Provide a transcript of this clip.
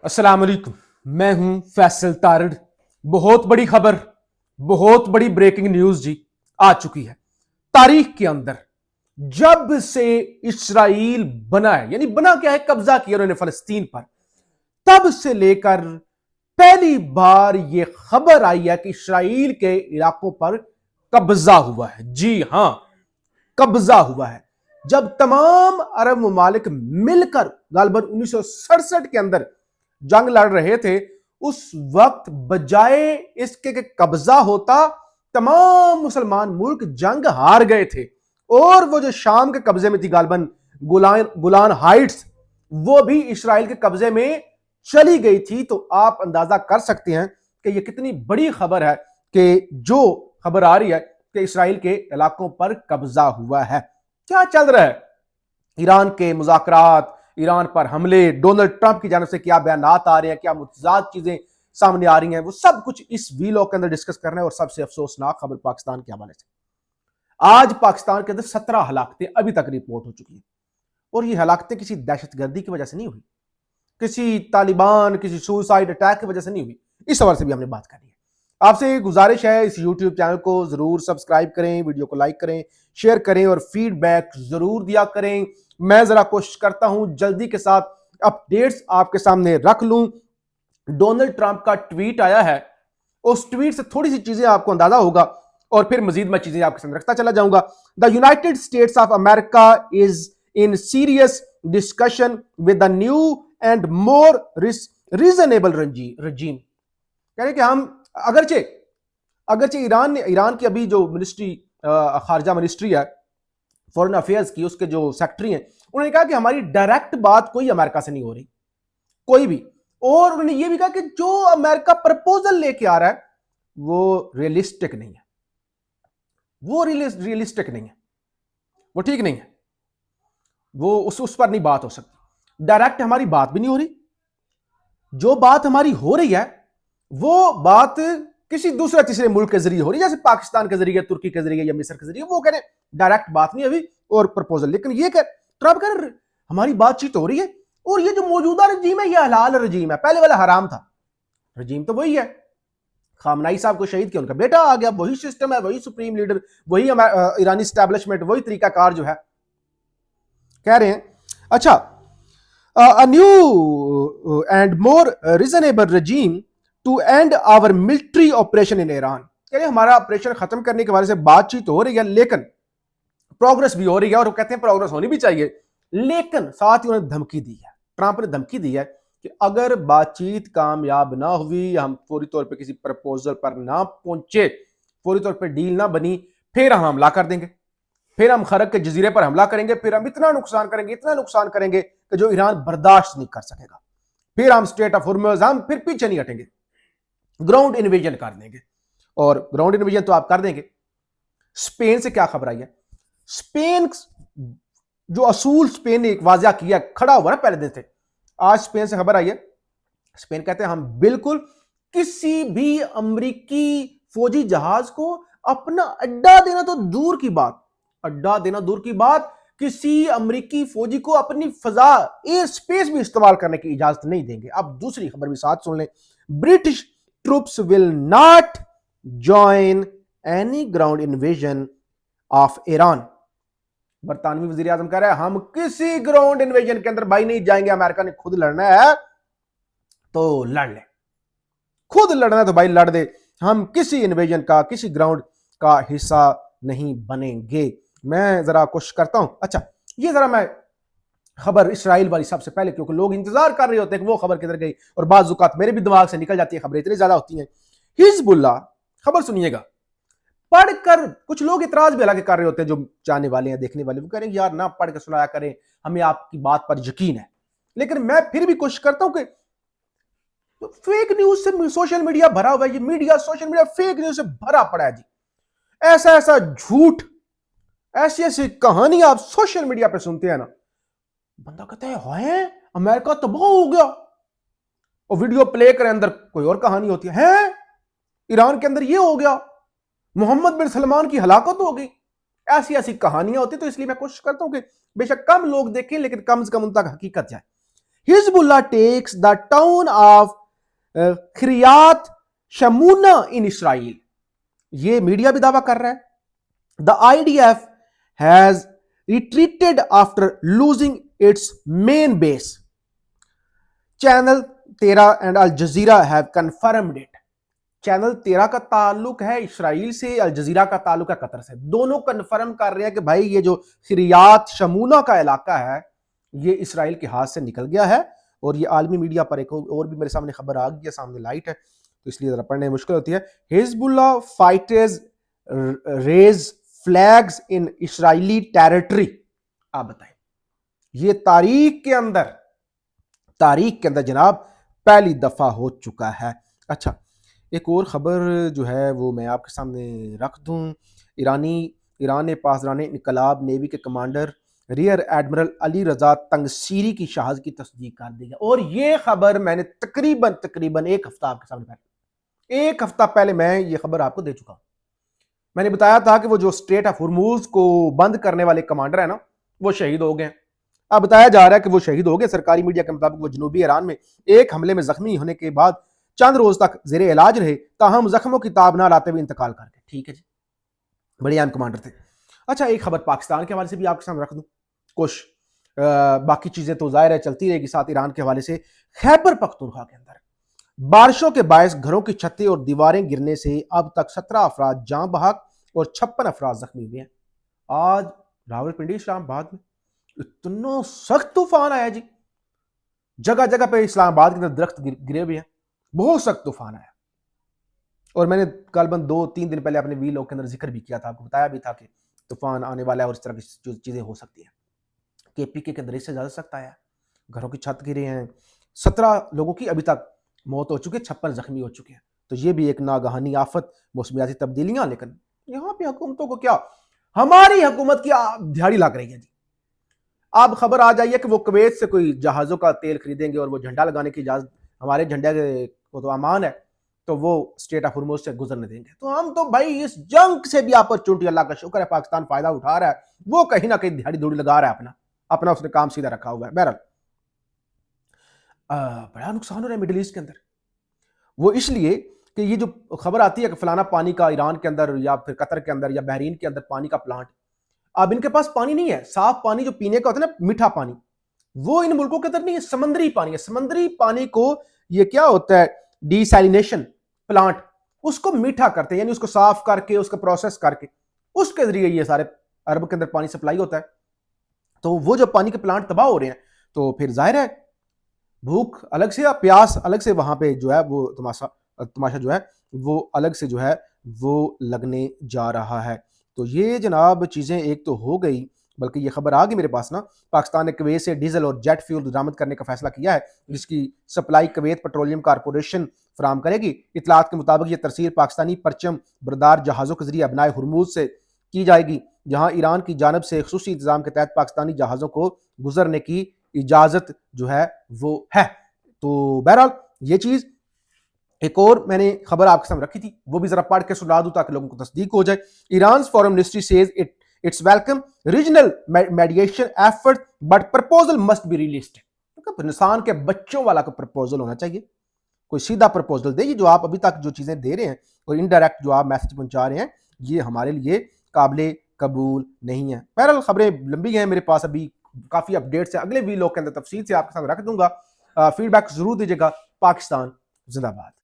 अस्सलाम वालेकुम। मैं हूं फैसल तारड़। बहुत बड़ी खबर, बहुत बड़ी ब्रेकिंग न्यूज जी आ चुकी है। तारीख के अंदर जब से इस्राइल बना है, यानी बना क्या है, कब्जा किया उन्होंने फलस्तीन पर, तब से लेकर पहली बार यह खबर आई है कि इस्राइल के इलाकों पर कब्जा हुआ है। जी हां, कब्जा हुआ है। जब तमाम अरब ममालिक मिलकर गालबन 1967 के अंदर जंग लड़ रहे थे, उस वक्त बजाय इसके कि कब्जा होता, तमाम मुसलमान मुल्क जंग हार गए थे। और वो जो शाम के कब्जे में थी गालबन गुलान हाइट्स, वो भी इस्राइल के कब्जे में चली गई थी। तो आप अंदाजा कर सकते हैं कि ये कितनी बड़ी खबर है कि जो खबर आ रही है कि इस्राइल के इलाकों पर कब्जा हुआ है। क्या चल रहा है? ईरान के मुज़ाकरात, ईरान पर हमले, डोनाल्ड ट्रंप की जानिब से क्या बयानात आ रहे हैं, क्या मुतज़ाद चीजें सामने आ रही हैं, वो सब कुछ इस वीलॉग के अंदर डिस्कस करना है। और सबसे अफसोसनाक खबर पाकिस्तान के हवाले से, आज पाकिस्तान के अंदर 17 हलाकतें अभी तक रिपोर्ट हो चुकी हैं। और ये हलाकतें किसी दहशतगर्दी की वजह से नहीं हुई, किसी तालिबान, किसी सुसाइड अटैक की वजह से नहीं हुई। इस हवाले से भी हमने बात करनी है। आपसे गुजारिश है, इस यूट्यूब चैनल को जरूर सब्सक्राइब करें, वीडियो को लाइक करें, शेयर करें और फीडबैक जरूर दिया करें। मैं जरा कोशिश करता हूं जल्दी के साथ अपडेट्स आपके सामने रख लूं। डोनाल्ड ट्रंप का ट्वीट आया है, उस ट्वीट से थोड़ी सी चीजें आपको अंदाजा होगा और फिर मजीद मैं चीजें आपके सामने रखता चला जाऊंगा। The United States of America is in serious discussion with the new and more reasonable regime. कह रहे कि हम अगरचे ईरान की अभी जो मिनिस्ट्री, खारजा मिनिस्ट्री है, फॉरेन अफेयर्स की, उसके जो सेक्रेटरी हैं, उन्होंने कहा कि हमारी डायरेक्ट बात कोई अमेरिका से नहीं हो रही, कोई भी। और उन्होंने ये भी कहा कि जो अमेरिका प्रपोजल लेके आ रहा है वो रियलिस्टिक नहीं है, वो रियलिस्टिक नहीं है, वो ठीक नहीं है, वो उस पर नहीं बात हो सकती। डायरेक्ट हमारी बात भी नहीं हो रही, जो बात हमारी हो रही है वो बात किसी दूसरे तीसरे मुल्क के जरिए हो रही है, जैसे पाकिस्तान के जरिए, तुर्की के जरिए या मिस्र के जरिए। वो कह रहे डायरेक्ट बात नहीं अभी और प्रपोजल। लेकिन ये कह ट्रंप कह रहे हमारी बातचीत हो रही है। और ये जो मौजूदा रजीम है, ये हलाल रजीम है, पहले वाला हराम था। रजीम तो वही है, खामनाई साहब को शहीद किया, उनका बेटा आ गया, वही सिस्टम है, वही सुप्रीम लीडर, वही ईरानी स्टैब्लिशमेंट, वही तरीकाकार जो है। कह रहे हैं अच्छा, a new and more reasonable regime to end our military operation in Iran। कह रहे हमारा ऑपरेशन खत्म करने के बारे से बातचीत हो रही है, लेकिन प्रोग्रेस भी हो रही है। और वो कहते हैं प्रोग्रेस होनी भी चाहिए, लेकिन साथ ही उन्होंने धमकी दी है, ट्रंप ने धमकी दी है कि अगर बातचीत कामयाब ना हुई, हम फौरी तौर पे किसी प्रपोजल पर ना पहुंचे, फौरी तौर पे डील ना बनी, फिर हम हमला कर देंगे, फिर हम खरक के जजीरे पर हमला करेंगे, फिर हम इतना नुकसान करेंगे कि जो ईरान बर्दाश्त नहीं कर सकेगा। फिर हम स्टेट ऑफ हुर्मुज़, हम फिर पीछे नहीं हटेंगे, ग्राउंड इन्वेजन कर देंगे। और ग्राउंड इन्वेजन तो आप कर देंगे। स्पेन से क्या खबर आई है? स्पेन जो असूल स्पेन ने एक वाज़ा किया, खड़ा हुआ ना पहले दिन से, आज स्पेन से खबर आई है। स्पेन कहते हैं हम बिल्कुल किसी भी अमेरिकी फौजी जहाज को अपना अड्डा देना तो दूर की बात, अड्डा देना दूर की बात, किसी अमेरिकी फौजी को अपनी फजा, एयर स्पेस भी इस्तेमाल करने की इजाजत नहीं देंगे। अब दूसरी खबर भी साथ सुन लें। British troops will not join any ground invasion of Iran. बरतानवी वजीर आजम कह रहा है हम किसी ग्राउंड इन्वेजन के अंदर भाई नहीं जाएंगे। अमेरिका ने खुद लड़ना है तो लड़ ले, खुद लड़ना है तो भाई लड़ दे, हम किसी इन्वेजन का, किसी ग्राउंड का हिस्सा नहीं बनेंगे। मैं जरा कोशिश करता हूं। अच्छा, ये जरा मैं खबर इसराइल वाली सबसे पहले, क्योंकि लोग इंतजार कर रहे होते हैं कि वो खबर किधर गई, और बाज़ औक़ात मेरे भी दिमाग से निकल जाती है, खबरें इतनी ज्यादा होती हैं। हिजबुल्लाह, खबर सुनिएगा, पढ़कर कुछ लोग इतराज भी हालांकि कर रहे होते हैं, जो चाहने वाले हैं, देखने वाले, वो कह रहे हैं यार ना पढ़ के सुनाया करें, हमें आपकी बात पर यकीन है। लेकिन मैं फिर भी कोशिश करता हूं कि फेक न्यूज से सोशल मीडिया भरा हुआ है, ये media, social media fake news से भरा पड़ा है जी। ऐसा झूठ, ऐसी ऐसी कहानी आप सोशल मीडिया पे सुनते हैं ना, बंदा कहता है अमेरिका तबाह हो गया, और वीडियो प्ले करें, अंदर कोई और कहानी होती है, ईरान के अंदर ये हो गया, मोहम्मद बिन सलमान की हलाकत हो गई। ऐसी ऐसी कहानियां होती। तो इसलिए मैं कोशिश करता हूं कि बेशक कम लोग देखें, लेकिन कम से कम उन तक हकीकत जाए। Hezbollah takes the town of Kiryat Shmona in Israel. یہ میڈیا بھی دعویٰ کر رہا ہے. The IDF has retreated after losing its main base. Channel 13 and Al Jazeera have confirmed it. Channel 13 کا تعلق ہے اسرائیل سے, الجزیرہ کا تعلق ہے قطر سے. دونوں کنفرم کر رہے ہیں کہ بھائی یہ جو خریات شمونہ کا علاقہ ہے یہ اسرائیل کے ہاتھ سے نکل گیا ہے. اور یہ عالمی میڈیا پر ایک اور بھی میرے سامنے خبر آ گئی ہے, سامنے لائٹ ہے تو اس لیے ذرا پڑھنے میں مشکل ہوتی ہے. حزب اللہ فائٹرز ریز فلیگز ان اسرائیلی ٹیریٹری. آپ بتائیں, یہ تاریخ کے اندر جناب پہلی دفعہ ہو چکا ہے. اچھا, ایک اور خبر جو ہے وہ میں آپ کے سامنے رکھ دوں. ایران نے پاسداران انقلاب نیوی کے commander rear admiral Ali Raza تنگسیری کی شہادت کی تصدیق کر دی ہے. اور یہ خبر میں نے تقریباً ایک ہفتہ آپ کے سامنے ایک ہفتہ پہلے میں یہ خبر آپ کو دے چکا ہوں. میں نے بتایا تھا کہ وہ جو اسٹریٹ آف ہرموز کو بند کرنے والے کمانڈر ہیں نا, وہ شہید ہو گئے. اب بتایا جا رہا ہے کہ وہ شہید ہو گئے. سرکاری میڈیا کے مطابق وہ جنوبی ایران میں ایک حملے میں زخمی ہونے کے بعد چند روز تک زیر علاج رہے, تاہم زخموں کی تاب نہ لاتے ہوئے انتقال کر گئے. ٹھیک ہے جی, بڑے اہم کمانڈر تھے. اچھا, ایک خبر پاکستان کے حوالے سے بھی آپ کے سامنے رکھ دوں. کچھ باقی چیزیں تو ظاہر ہے چلتی رہے گی. ساتھ ایران کے حوالے سے خیبر پختونخوا کے اندر بارشوں کے باعث گھروں کی چھتیں اور دیواریں گرنے سے اب تک 17 افراد جاں بحق اور 56 افراد زخمی ہوئے ہیں. آج راولپنڈی اسلام آباد میں اتنا سخت طوفان آیا جی, جگہ جگہ پہ اسلام آباد کے اندر درخت گرے ہوئے ہیں. بہت سخت طوفان آیا. اور میں نے غالباً 2-3 دن پہلے اپنے ویلوگ کے اندر ذکر بھی کیا تھا, آپ کو بتایا بھی تھا کہ طوفان آنے والا ہے اور اس طرح کی چیزیں ہو سکتی ہیں. KPK کے اندر اس سے زیادہ سخت آیا, گھروں کی چھت گرے ہیں. 17 لوگوں کی ابھی تک موت ہو چکی ہے, 56 زخمی ہو چکے ہیں. تو یہ بھی ایک ناگہانی آفت, موسمیاتی تبدیلیاں. لیکن یہاں پہ حکومتوں کو کیا, ہماری حکومت کی دہاڑی لگ رہی ہے جی. آپ خبر آ جائیے کہ وہ کویت سے کوئی جہازوں کا تیل خریدیں گے اور وہ جھنڈا لگانے کی اجازت, ہمارے جھنڈے کو تو امان ہے, تو وہ اسٹیٹ آف ہرموز سے گزرنے دیں گے. تو ہم تو بھائی اس جنگ سے بھی اپرچونٹی, اللہ کا شکر ہے پاکستان فائدہ اٹھا رہا ہے, وہ کہیں نہ کہیں دہاڑی دوڑی لگا رہا ہے, اپنا اس نے کام سیدھا رکھا ہوا ہے. بہرحال بڑا نقصان ہو رہا ہے مڈل ایسٹ کے اندر. وہ اس لیے کہ یہ جو خبر آتی ہے کہ فلانا پانی کا ایران کے اندر یا پھر قطر کے اندر یا بحرین کے اندر پانی کا پلانٹ, اب ان کے پاس پانی نہیں ہے صاف پانی جو پینے کا ہوتا ہے نا, میٹھا پانی, وہ ان ملکوں کے اندر نہیں ہے, سمندری پانی ہے. سمندری پانی کو یہ کیا ہوتا ہے, ڈی سیلینیشن پلانٹ, اس کو میٹھا کرتے ہیں, یعنی اس کو صاف کر کے اس کو پروسیس کر کے اس کے ذریعے یہ سارے عرب کے اندر پانی سپلائی ہوتا ہے. تو وہ جو پانی کے پلانٹ تباہ ہو رہے ہیں, تو پھر ظاہر ہے بھوک الگ سے, پیاس الگ سے, وہاں پہ جو ہے وہ تماشا جو ہے وہ الگ سے جو ہے وہ لگنے جا رہا ہے. تو یہ جناب چیزیں ایک تو ہو گئی, بلکہ یہ خبر آ گئی میرے پاس نا, پاکستان نے کویت سے ڈیزل اور جیٹ فیول درآمد کرنے کا فیصلہ کیا ہے, جس کی سپلائی کویت پیٹرولیم کارپوریشن فراہم کرے گی. اطلاعات کے مطابق یہ ترسیل پاکستانی پرچم بردار جہازوں کے ذریعے ابنائے ہرموز سے کی جائے گی, جہاں ایران کی جانب سے خصوصی انتظام کے تحت پاکستانی جہازوں کو گزرنے کی اجازت جو ہے وہ ہے. تو بہرحال یہ چیز ایک اور میں نے خبر آپ کے سامنے رکھی تھی, وہ بھی ذرا پڑھ کے سنا دوں تاکہ لوگوں کو تصدیق ہو جائے. ایران's foreign ministry says it's welcome regional mediation effort but proposal must be realistic. Hindustan کے بچوں والا کو پرپوزل ہونا چاہیے, کوئی سیدھا پرپوزل دے. یہ جو آپ ابھی تک جو چیزیں دے رہے ہیں اور انڈائریکٹ جو آپ میسج پہنچا رہے ہیں, یہ ہمارے لیے قابل قبول نہیں ہے. بہرحال خبریں لمبی ہیں میرے پاس, ابھی کافی اپڈیٹس ہیں, اگلے ویلوگ کے اندر تفصیل سے آپ کے ساتھ رکھ دوں گا. فیڈ بیک ضرور دیجیے گا. پاکستان زندہ باد.